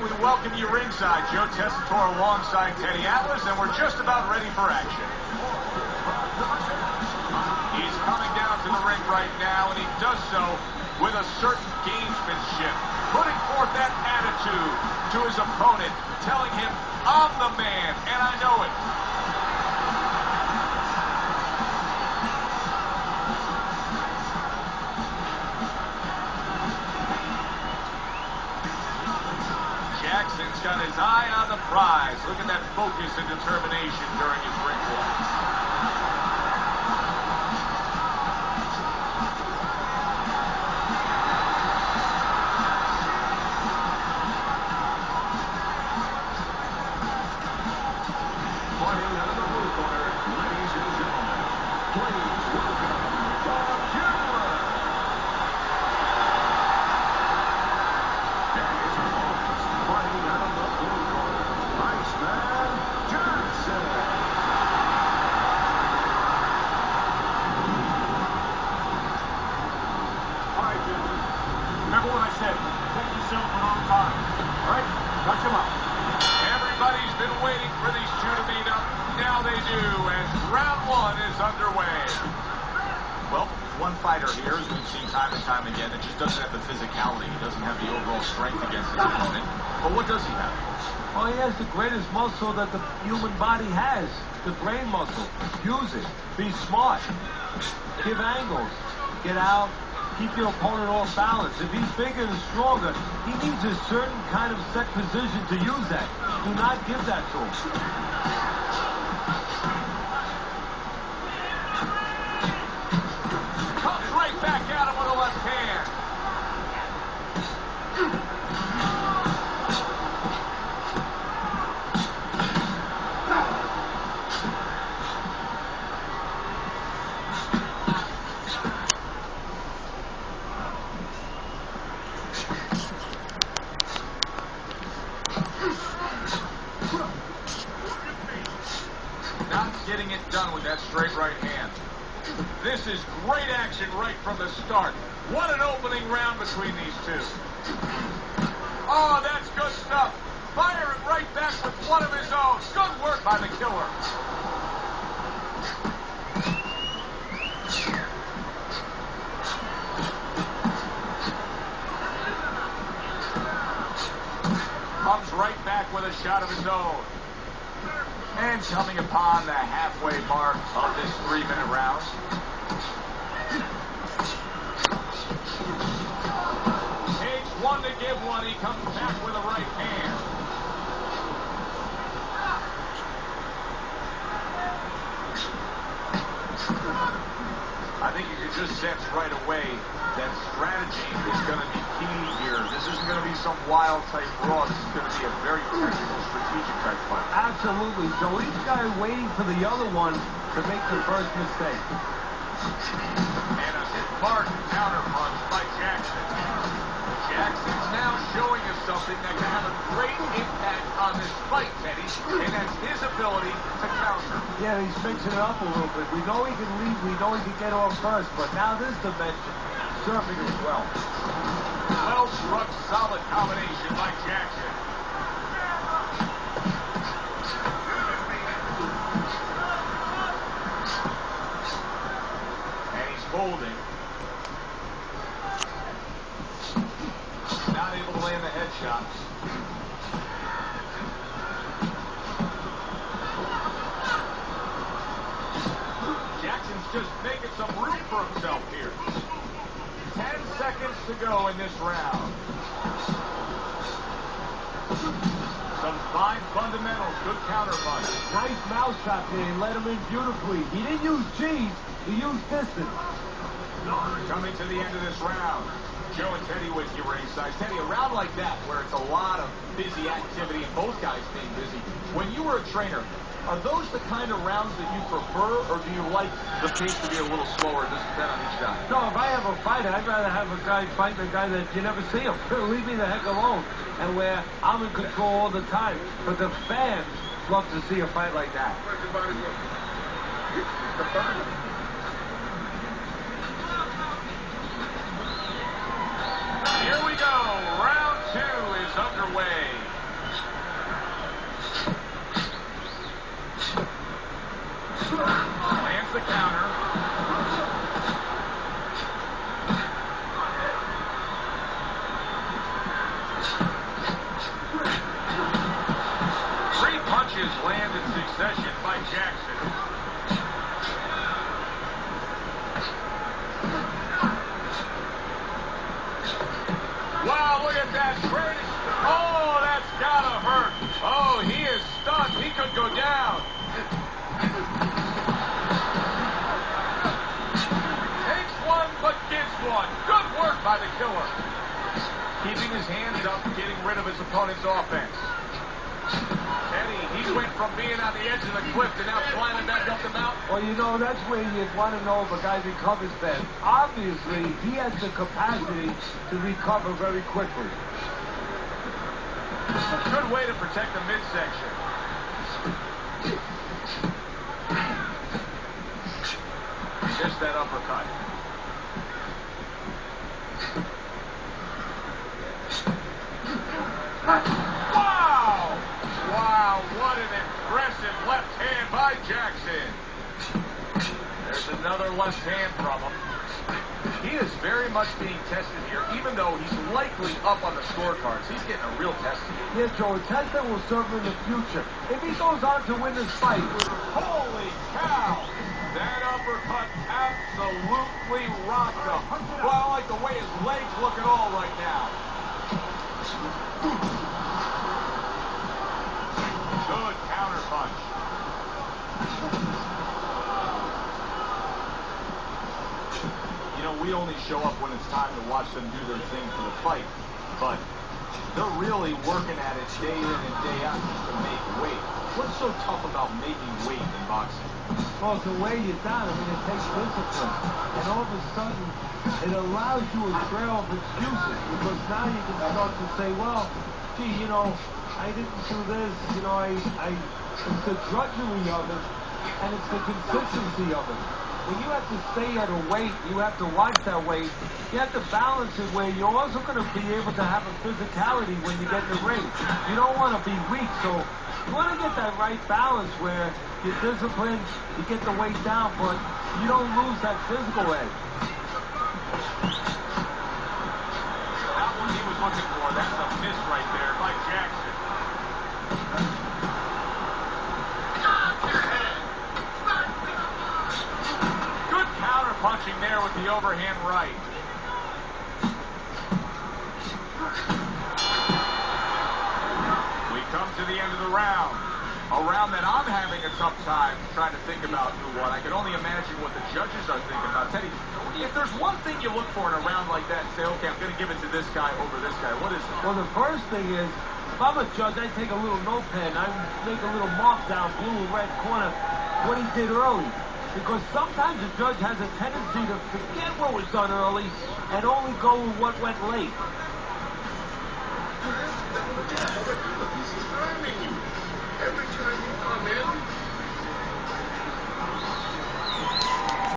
we welcome you ringside. Joe Tessitore alongside Teddy Atlas, and we're just about ready for action. He's coming down to the ring right now, and he does so with a certain gamesmanship, putting forth that attitude to his opponent, telling him, I'm the man, and I know it. Jackson's got his eye on the prize. Look at that focus and determination during his ring walk. Everybody's been waiting for these two to meet up. Now they do, as round one is underway. Well, one fighter here, as we've seen time and time again, that just doesn't have the physicality. He doesn't have the overall strength against his opponent. But what does he have? Well, he has the greatest muscle that the human body has, the brain muscle. Use it. Be smart. Give angles. Get out. Keep your opponent off balance. If he's bigger and stronger, he needs a certain kind of set position to use that. Do not give that to him. Comes right back at him with a left hand. Not getting it done with that straight right hand. This is great action right from the start. What an opening round between these two. Oh, that's good stuff. Firing right back with one of his own. Good work by the killer. Comes right back with a shot of his own. And coming upon the halfway mark of this 3-minute round. Takes one to give one. He comes back with a right hand. I think you can just sense right away that strategy is going to be key here. This isn't going to be some wild type raw. This is going to be a very technical, strategic type fight. Absolutely. So each guy waiting for the other one to make the first mistake. And a smart counter punch by Jackson. Jackson's now showing us something that can have a great impact on this fight, Teddy, and that's his ability to counter. Yeah, he's mixing it up a little bit. We know he can lead, we know he can get off first, but now this dimension serving as well. Well struck, solid combination by Jackson. And he's holding. Not able to land the headshots. Jackson's just making some room for himself here. 10 seconds to go in this round. Some fine fundamentals, good counter punch. Nice mousetrap there. He let him in beautifully. He didn't use G's, he used distance. Coming to the end of this round. Joe and Teddy with you ringside. Teddy, a round like that where it's a lot of busy activity and both guys being busy. When you were a trainer, are those the kind of rounds that you prefer, or do you like the pace to be a little slower, just depend on each guy? No, if I have a fight, I'd rather have a guy fighting a guy that you never see him. Leave me the heck alone. And where I'm in control all the time. But the fans love to see a fight like that. Here we go. Round two is underway. the counter. Three punches land in succession by Jackson. Wow, look at that. Great. Oh, that's gotta hurt. Oh, he is stunned. He could go down. Takes one, but gives one. Good work by the killer. Keeping his hands up, getting rid of his opponent's offense. Teddy, he went from being on the edge of the cliff to now climbing back up the mountain. Well, you know, that's where you want to know if a guy recovers best. Obviously, he has the capacity to recover very quickly. Good way to protect the midsection. Just that uppercut. Wow! Wow, what an impressive left hand by Jackson. There's another left hand from him. He is very much being tested here, even though he's likely up on the scorecards. He's getting a real test here. Yeah, Joe, a test that will serve him in the future. If he goes on to win this fight. Holy cow! That uppercut absolutely rocked him. Well, I like the way his legs look at all right now. Good counter punch. You know, we only show up when it's time to watch them do their thing for the fight, but they're really working at it day in and day out just to make weight. What's so tough about making weight in boxing? Well, to weigh you down, I mean, it takes discipline. And all of a sudden, it allows you a trail of excuses because now you can start to say, well, gee, you know, I didn't do this, you know, it's the drudgery of it, and it's the consistency of it. When you have to stay at a weight, you have to watch that weight, you have to balance it where you're also going to be able to have a physicality when you get in the ring. You don't want to be weak, so you want to get that right balance where you're disciplined, you get the weight down, but you don't lose that physical edge. That one he was looking for. That's a miss right there by Jackson. Good counter punching there with the overhand right. We come to the end of the round. A round that I'm having a tough time trying to think about who won. I can only imagine what the judges are thinking about. Teddy, if there's one thing you look for in a round like that and say, okay, I'm going to give it to this guy over this guy, what is it? Well, the first thing is, if I'm a judge, I take a little notepad and I make a little mark down blue and red corner what he did early. Because sometimes a judge has a tendency to forget what was done early and only go with what went late.